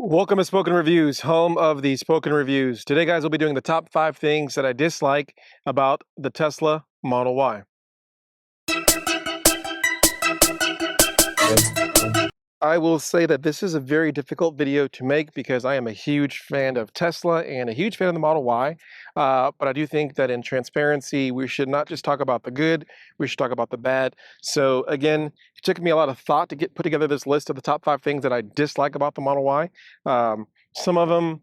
Welcome to Spoken Reviews, home of the Spoken Reviews. Today, guys, we'll be doing the top 5 things that I dislike about the Tesla Model Y. I will say that this is a very difficult video to make because I am a huge fan of Tesla and a huge fan of the Model Y. But I do think that in transparency, we should not just talk about the good, we should talk about the bad. So again, it took me a lot of thought to put together this list of the top 5 things that I dislike about the Model Y. Some of them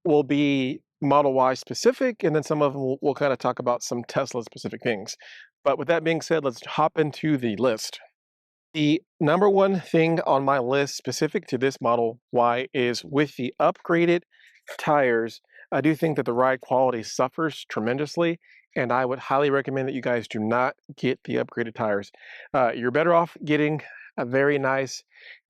will be Model Y specific, and then some of them we'll kind of talk about some Tesla specific things. But with that being said, let's hop into the list. The number one thing on my list specific to this Model Y is with the upgraded tires. I do think that the ride quality suffers tremendously, and I would highly recommend that you guys do not get the upgraded tires. You're better off getting a very nice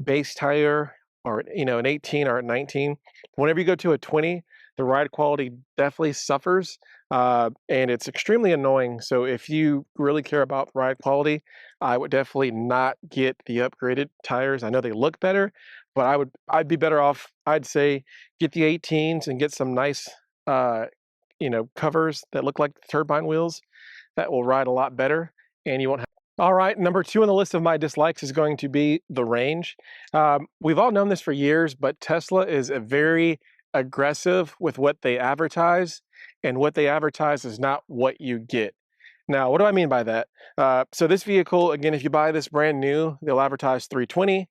base tire, or an 18 or a 19. Whenever you go to a 20, the ride quality definitely suffers, and it's extremely annoying. So if you really care about ride quality, I would definitely not get the upgraded tires. I know they look better, but I'd be better off, I'd say, get the 18s and get some nice covers that look like turbine wheels that will ride a lot better, and you won't have. All right, number 2 on the list of my dislikes is going to be the range. We've all known this for years, but Tesla is a very aggressive with what they advertise, and what they advertise is not what you get. Now, what do I mean by that? So this vehicle, again, if you buy this brand new, they'll advertise 320,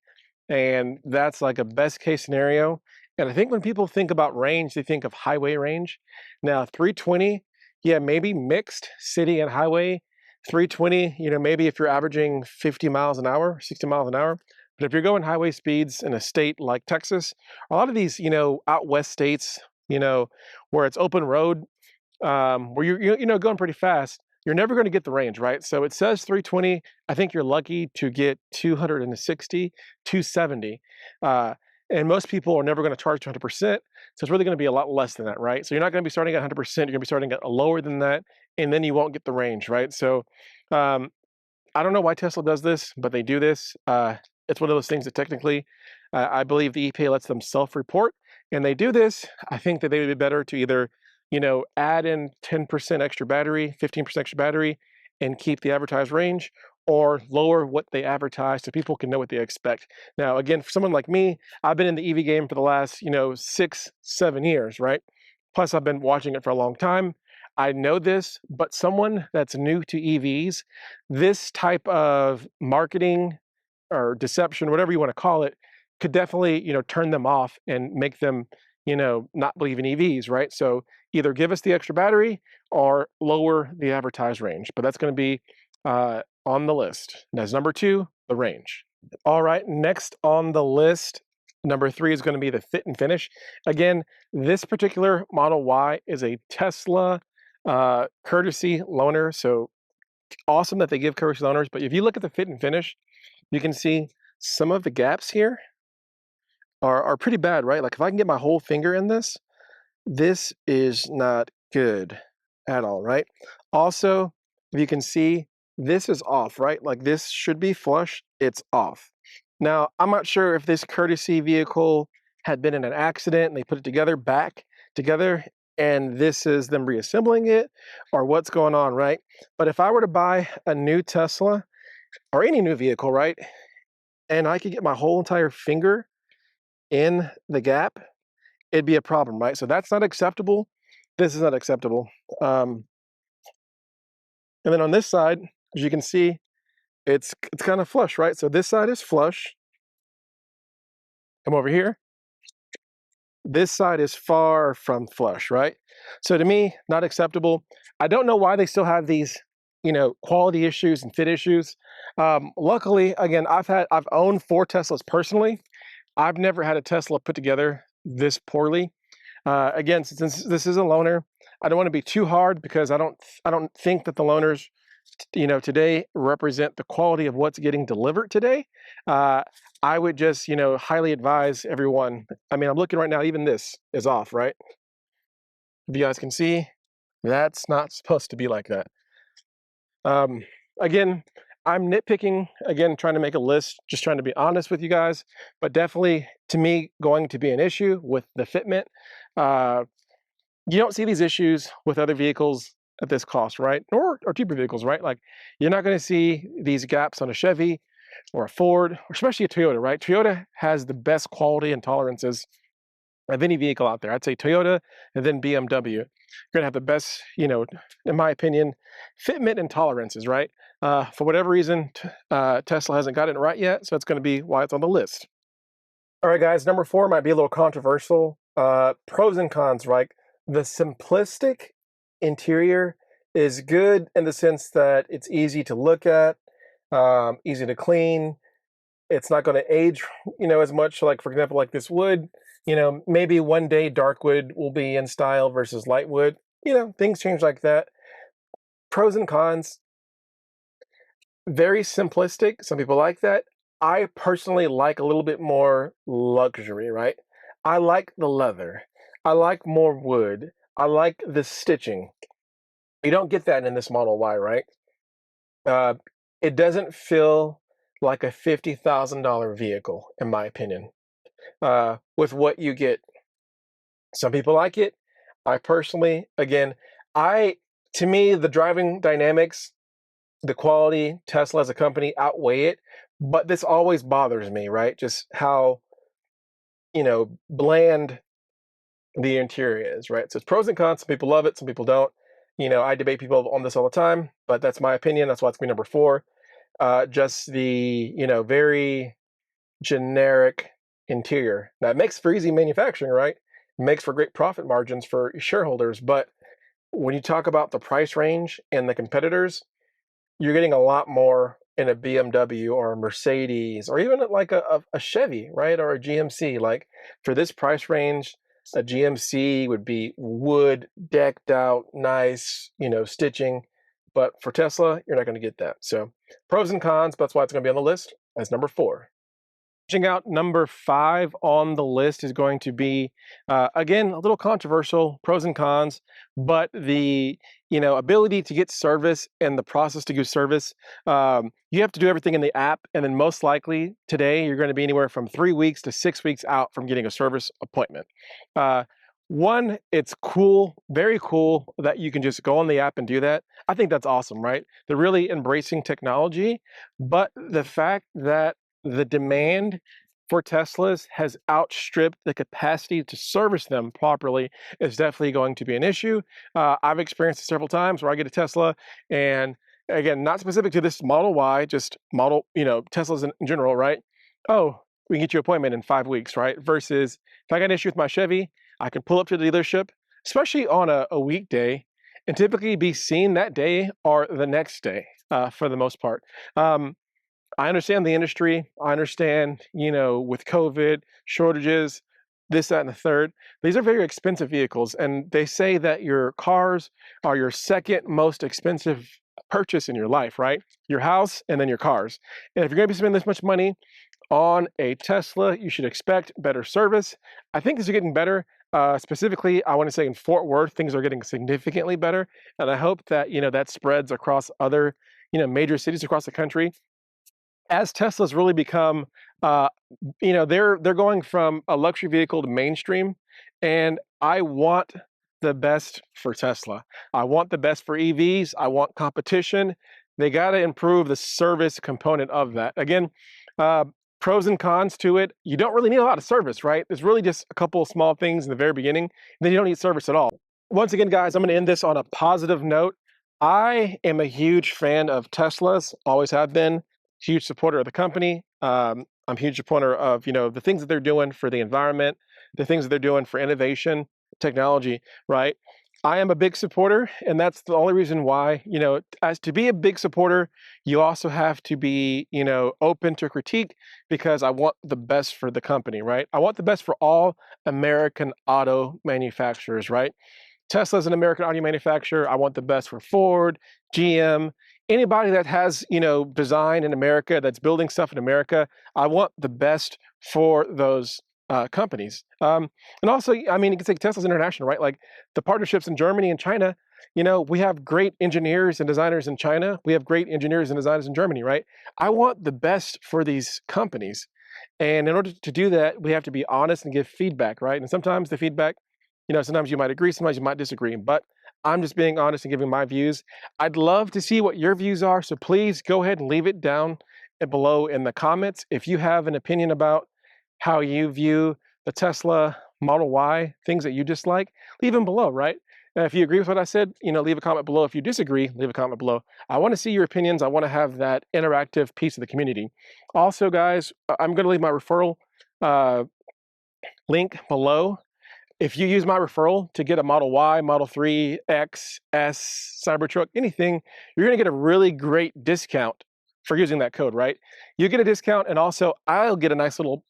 and that's like a best case scenario. And I think when people think about range, they think of highway range. Now, 320, yeah, maybe mixed city and highway. 320, maybe if you're averaging 50 miles an hour, 60 miles an hour. But if you're going highway speeds in a state like Texas, a lot of these, out west states, where it's open road, where you're going pretty fast, you're never going to get the range, right? So it says 320. I think you're lucky to get 260, 270. And most people are never going to charge 200%. So it's really going to be a lot less than that, right? So you're not going to be starting at 100%. You're going to be starting at lower than that, and then you won't get the range, right? So I don't know why Tesla does this, but they do this. It's one of those things that technically, I believe the EPA lets them self-report, and they do this. I think that they would be better to either add in 10% extra battery, 15% extra battery, and keep the advertised range, or lower what they advertise so people can know what they expect. Now, again, for someone like me, I've been in the EV game for the last, 6, 7 years, right? Plus, I've been watching it for a long time. I know this, but someone that's new to EVs, this type of marketing or deception, whatever you want to call it, could definitely, turn them off and make them, not believe in EVs, right? So either give us the extra battery or lower the advertised range. But that's going to be on the list. And as number 2, the range. All right, next on the list, number 3 is going to be the fit and finish. Again, this particular Model Y is a Tesla courtesy loaner. So awesome that they give courtesy loaners. But if you look at the fit and finish, you can see some of the gaps here are pretty bad, right? Like if I can get my whole finger in this, this is not good at all, right? Also, if you can see, this is off, right? Like this should be flush, it's off. Now, I'm not sure if this courtesy vehicle had been in an accident and they put it back together, and this is them reassembling it, or what's going on, right? But if I were to buy a new Tesla or any new vehicle, right, and I could get my whole entire finger in the gap, it'd be a problem, right? So that's not acceptable. This is not acceptable. And then on this side, as you can see, it's kind of flush, right? So this side is flush. Come over here. This side is far from flush, right? So to me, not acceptable. I don't know why they still have these, quality issues and fit issues. Luckily, again, I've owned 4 Teslas personally. I've never had a Tesla put together this poorly. Again, since this is a loaner, I don't want to be too hard because I don't think that the loaners, today represent the quality of what's getting delivered today. I would just, highly advise everyone. I mean, I'm looking right now, even this is off, right? If you guys can see, that's not supposed to be like that. Again, I'm nitpicking, again, trying to make a list, just trying to be honest with you guys, but definitely to me going to be an issue with the fitment. Uh, you don't see these issues with other vehicles at this cost, right? Or cheaper vehicles, right? Like you're not going to see these gaps on a Chevy or a Ford, or especially a Toyota, right? Toyota has the best quality and tolerances of any vehicle out there. I'd say Toyota and then BMW. You're gonna have the best, in my opinion, fitment and tolerances, right? For whatever reason, Tesla hasn't got it right yet, so that's going to be why it's on the list. All right, guys, number 4 might be a little controversial. Pros and cons, right? The simplistic interior is good in the sense that it's easy to look at, easy to clean. It's not going to age, as much. Like for example, like this wood, maybe one day dark wood will be in style versus light wood. Things change like that. Pros and cons, very simplistic. Some people like that. I personally like a little bit more luxury, right? I like the leather. I like more wood. I like the stitching. You don't get that in this Model Y, right? Uh, it doesn't feel like a $50,000 vehicle, in my opinion, with what you get. Some people like it. I personally, again, to me, the driving dynamics, the quality, Tesla as a company outweigh it. But this always bothers me, right? Just how, bland the interior is, right? So it's pros and cons. Some people love it, some people don't. I debate people on this all the time, but that's my opinion. That's why it's my number 4. Just the, very generic interior. Now it makes for easy manufacturing, right? It makes for great profit margins for shareholders. But when you talk about the price range and the competitors, you're getting a lot more in a BMW or a Mercedes or even like a Chevy, right? Or a GMC. Like for this price range, a GMC would be wood, decked out, nice, stitching. But for Tesla, you're not going to get that. So pros and cons, but that's why it's going to be on the list as number 4. Finishing out number 5 on the list is going to be, again, a little controversial, pros and cons, but the ability to get service and the process to do service. You have to do everything in the app, and then most likely today you're going to be anywhere from 3 weeks to 6 weeks out from getting a service appointment. One, it's cool, very cool that you can just go on the app and do that. I think that's awesome, right? They're really embracing technology, but the fact that the demand for Teslas has outstripped the capacity to service them properly is definitely going to be an issue. I've experienced it several times where I get a Tesla and again, not specific to this Model Y, just Teslas in general, right? Oh, we can get you an appointment in 5 weeks, right? Versus if I got an issue with my Chevy, I can pull up to the dealership, especially on a weekday, and typically be seen that day or the next day for the most part. I understand the industry. I understand, with COVID, shortages, this, that, and the third. These are very expensive vehicles. And they say that your cars are your second most expensive purchase in your life, right? Your house and then your cars. And if you're going to be spending this much money on a Tesla, you should expect better service. I think these are getting better. Specifically, I want to say in Fort Worth, things are getting significantly better. And I hope that, that spreads across other, major cities across the country as Tesla's really become, they're going from a luxury vehicle to mainstream, and I want the best for Tesla. I want the best for EVs. I want competition. They got to improve the service component of that. Again, uh, pros and cons to it. You don't really need a lot of service, right? There's really just a couple of small things in the very beginning, and then you don't need service at all. Once again, guys, I'm going to end this on a positive note. I am a huge fan of Teslas, always have been. Huge supporter of the company. I'm a huge supporter of the things that they're doing for the environment, the things that they're doing for innovation, technology. Right. I am a big supporter, and that's the only reason why. As to be a big supporter, you also have to be open to critique because I want the best for the company. Right. I want the best for all American auto manufacturers. Right. Tesla's an American auto manufacturer. I want the best for Ford, GM, anybody that has, design in America, that's building stuff in America. I want the best for those companies. And also, I mean, you can say Tesla's international, right? Like the partnerships in Germany and China, You know, we have great engineers and designers in China. We have great engineers and designers in Germany, right? I want the best for these companies. And in order to do that, we have to be honest and give feedback, right? And sometimes the feedback, you know, sometimes you might agree, sometimes you might disagree, but I'm just being honest and giving my views. I'd love to see what your views are, so please go ahead and leave it down and below in the comments. If you have an opinion about how you view the Tesla Model Y, things that you dislike, leave them below, right? If you agree with what I said, you know, leave a comment below. If you disagree, leave a comment below. I want to see your opinions. I want to have that interactive piece of the community. Also, guys, I'm going to leave my referral uh, link below. If you use my referral to get a Model Y, Model 3, X, S, Cybertruck, anything, you're going to get a really great discount for using that code, right? You get a discount, and also I'll get a nice little,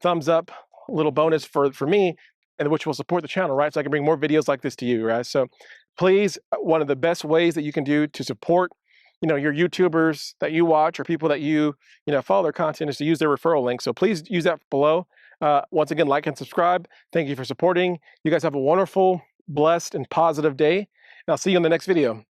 thumbs up, little bonus for me, and which will support the channel, right? So I can bring more videos like this to you, right? So please, one of the best ways that you can do to support, your YouTubers that you watch or people that follow their content is to use their referral link. So please use that below. Once again, like and subscribe. Thank you for supporting. You guys have a wonderful, blessed, and positive day. And I'll see you in the next video.